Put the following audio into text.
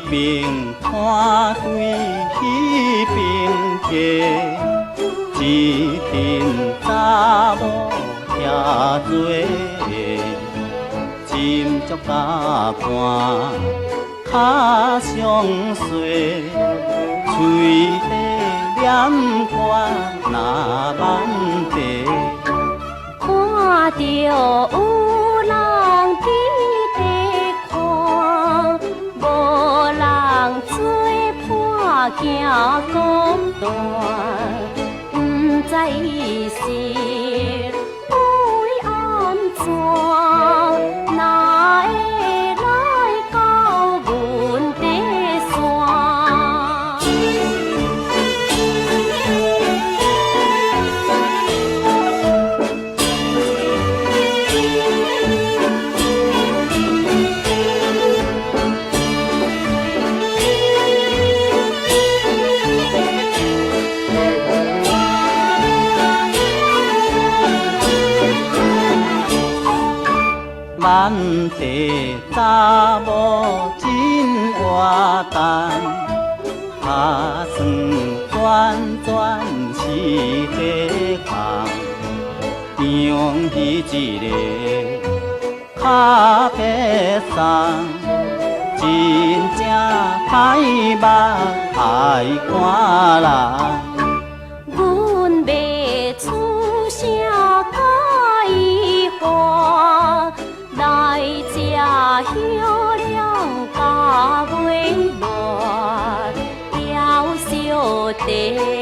边看对彼边客，一群查某徛做，斟酌甲看，脚上细，嘴底念看那万地，看着有人伫地看，无人做伴行孤单，不知伊是为安怎，哪会来到阮地山？满地查某真活蛋，下床转转是地空，养起一个脚白送，真正歹目爱看人。阮要出声甲伊话，来这休凉甲尾乱，夭寿地。